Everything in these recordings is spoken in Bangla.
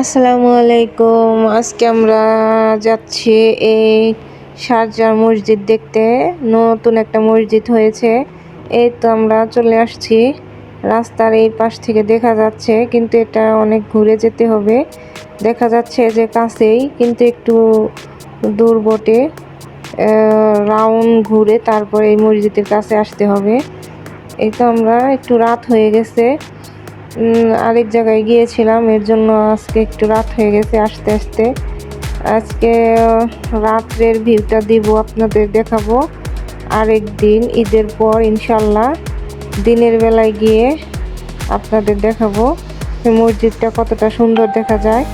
আসসালামু আলাইকুম। আজকে আমরা যাচ্ছি এই শারজাহ মসজিদ দেখতে। নতুন একটা মসজিদ হয়েছে। এই তো আমরা চলে আসছি। রাস্তার এই পাশ থেকে দেখা যাচ্ছে, কিন্তু এটা অনেক ঘুরে যেতে হবে। দেখা যাচ্ছে যে কাছেই, কিন্তু একটু দূর বটে। রাউন্ড ঘুরে তারপরে এই মসজিদের কাছে আসতে হবে। এই তো আমরা একটু রাত হয়ে গেছে, আরেক জায়গায় গিয়েছিলাম, এর জন্য আজকে একটু রাত হয়ে গেছে আসতে আসতে। আজকে রাত্রের ভিউটা দিব, আপনাদের দেখাবো আরেক দিন, ঈদের পর ইনশাল্লাহ দিনের বেলায় গিয়ে আপনাদের দেখাবো মসজিদটা কতটা সুন্দর দেখা যায়।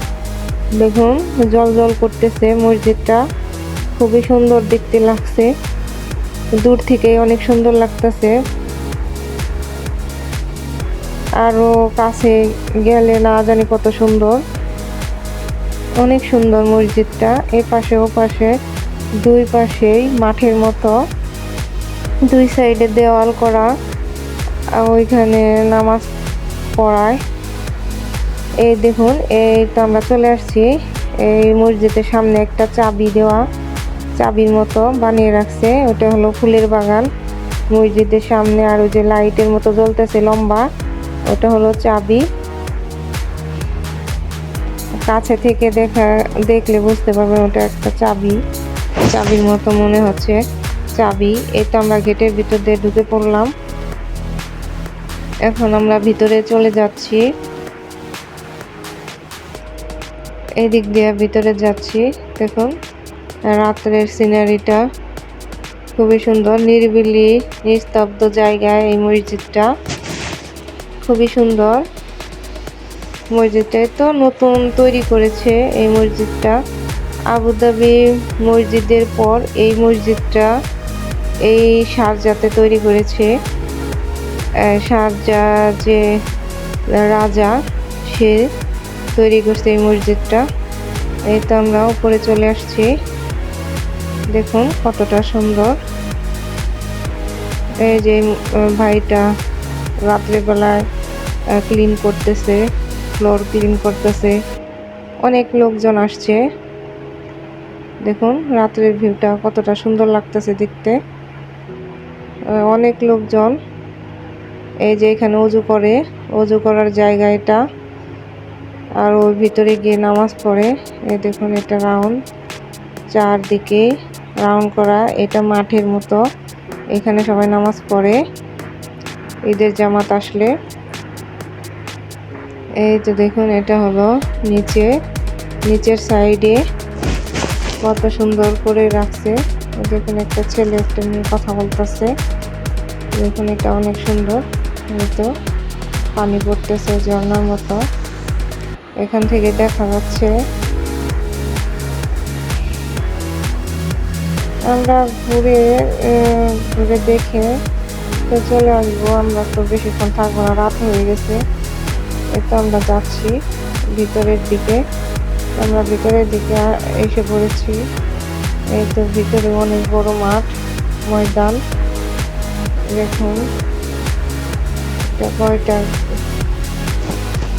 দেখুন জল জল করতেছে মসজিদটা, খুবই সুন্দর দেখতে লাগছে, দূর থেকে অনেক সুন্দর লাগতেছে। আরো কাছে গেলে না জানি কত সুন্দর, অনেক সুন্দর মসজিদটা। এ পাশে ও পাশে দুই পাশেই মাঠের মতো, দুই সাইডে দেওয়াল করা, ওইখানে নামাজ পড়ায়। এই দেখুন, এই তো আমরা চলে আসছি। এই মসজিদের সামনে একটা চাবি দেওয়া, চাবির মতো বানিয়ে রাখছে, ওটা হলো ফুলের বাগান মসজিদের সামনে। আর ওই যে লাইটের মতো জ্বলতেছে লম্বা, ওটা হলো চাবি। কাছে থেকে দেখলে বুঝতে পারবেন ওটা একটা চাবি, চাবির মতো মনে হচ্ছে চাবি। এই তো আমরা গেটের ভিতর দিয়ে ঢুকে পড়লাম। এখন আমরা ভিতরে চলে যাচ্ছি, এই দিক দিয়ে ভিতরে যাচ্ছি। দেখুন রাত্রের সিনারিটা খুবই সুন্দর, নিরিবিলি নিস্তব্ধ জায়গায় এই মসজিদটা খুবই সুন্দর। মসজিদটা তো নতুন তৈরি করেছে এই মসজিদটা। আবুধাবি মসজিদের পর এই মসজিদটা এই শারজাতে তৈরি করেছে। শারজাহ যে রাজা, সে তৈরি করছে এই মসজিদটা। এই তো আমরা উপরে চলে আসছি, দেখুন কতটা সুন্দর। এই যে ভাইটা রাত্রেবেলায় ক্লিন করতেছে, ফ্লোর ক্লিন করতেছে। অনেক লোকজন আসছে, দেখুন রাত্রের ভিউটা কতটা সুন্দর লাগতেছে দেখতে। অনেক লোকজন, এই যে এখানে অজু করে, অজু করার জায়গা এটা। আর ওর ভিতরে গিয়ে নামাজ পড়ে। এই দেখুন এটা রাউন্ড, চারদিকে রাউন্ড করা, এটা মাঠের মতো। এখানে সবাই নামাজ পড়ে ঈদের জামাত আসলে। এই তো দেখুন এটা হলো নিচের সাইডে কত সুন্দর করে রাখছে। দেখুন একটা ছেলে একটা মেয়ে কথা বলতেছে, দেখুন এটা অনেক সুন্দর। তো পানি পড়তেছে ঝর্ণার মতো, এখান থেকে দেখা যাচ্ছে। আমরা ঘুরে দেখে তো চলে আসবো, আমরা তো বেশিক্ষণ থাকবো না, রাত হয়ে গেছে। তো আমরা যাচ্ছি ভিতরের দিকে, আমরা ভিতরের দিকে এসে পড়েছি। এই তো ভিতরে অনেক বড় মাঠ, ময়দান। দেখুন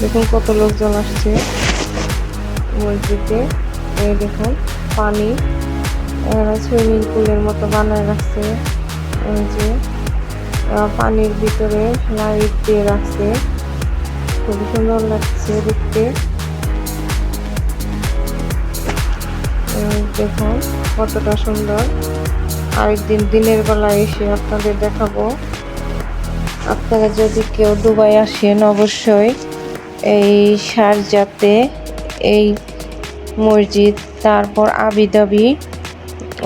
দেখুন কত লোকজন আসছে মসজিদে। এই দেখুন পানি সুইমিং পুলের মতো বানায় রাখছে, এই যে পানির ভিতরে লাইট দিয়ে রাখছে, খুব সুন্দর লাগছে দেখতে। দেখুন কতটা সুন্দর। আরেকদিন দিনের বেলা এসে আপনাদের দেখাবো। আপনারা যদি কেউ দুবাই আসেন অবশ্যই এই শারজাতে এই মসজিদ, তারপর আবুধাবি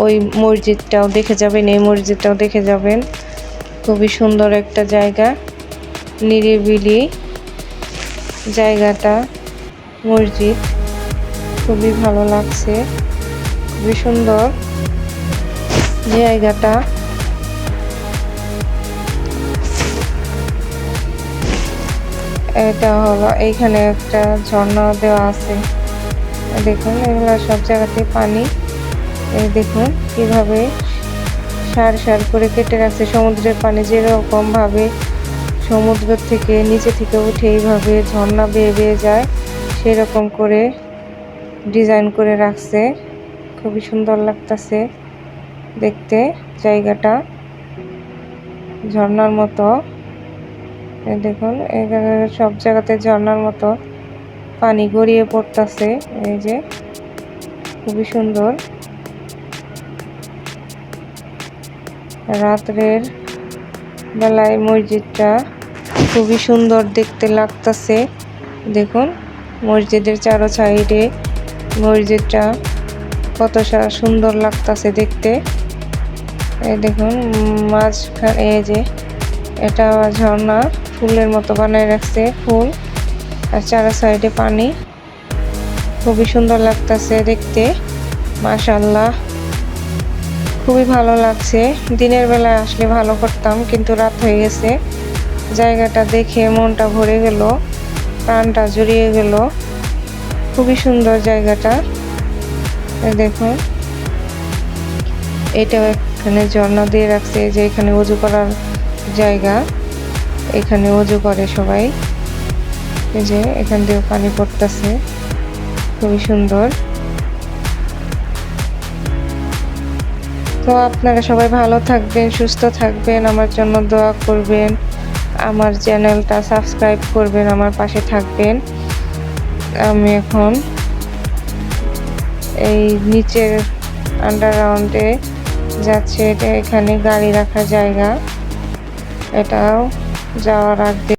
ওই মসজিদটাও দেখে যাবেন, এই মসজিদটাও দেখে যাবেন। খুবই সুন্দর একটা জায়গা, নিরিবিলি জায়গাটা, মসজিদ খুবই ভালো লাগছে, খুবই সুন্দর জায়গাটা। এটা হলো এইখানে একটা ঝর্ণা দেওয়া আছে, দেখুন এগুলো সব জায়গাতে পানি। এই দেখুন কিভাবে সার সার করে কেটে রাখছে সমুদ্রের পানি, যেরকম ভাবে সমুদ্র থেকে নিচে থেকে উঠে এইভাবে ঝর্ণা বেয়ে বেয়ে যায়, সেরকম করে ডিজাইন করে রাখছে, খুবই সুন্দর লাগতেছে দেখতে জায়গাটা, ঝর্ণার মতো। দেখুন এখানে সব জায়গাতে ঝর্ণার মতো পানি গড়িয়ে পড়তেছে, এই যে খুবই সুন্দর। রাতের বেলায় মসজিদটা খুবই সুন্দর দেখতে লাগতেছে। দেখুন মসজিদের চারো সাইডে মসজিদটা কত সুন্দর লাগতেছে দেখতে। এই দেখুন মাঝখানে এই যে এটা ঝর্ণা ফুলের মতো বানায় রাখছে, ফুল আর চারো সাইডে পানি, খুবই সুন্দর লাগতেছে দেখতে। মাশাআল্লাহ, খুবই ভালো লাগছে। দিনের বেলায় আসলে ভালো করতাম, কিন্তু রাত হয়ে গেছে। জায়গাটা দেখে মনটা ভরে গেল, প্রাণটা জুড়িয়ে গেল। খুবই সুন্দর জায়গাটা। দেখুন এটা এখানে ঝর্ণা দিয়ে রাখছে, যে এখানে ওযু করার জায়গা, এখানে ওযু করে সবাই। এই যে এখান দিয়ে পানি পড়তেছে, খুবই সুন্দর। তো আপনারা সবাই ভালো থাকবেন, সুস্থ থাকবেন, আমার জন্য দোয়া করবেন, আমার চ্যানেলটা সাবস্ক্রাইব করবেন, আমার পাশে থাকবেন। আমি এখন এই নিচের আন্ডারগ্রাউন্ডে যাচ্ছে, এটা এখানে গাড়ি রাখার জায়গা। এটাও যাওয়ার আগে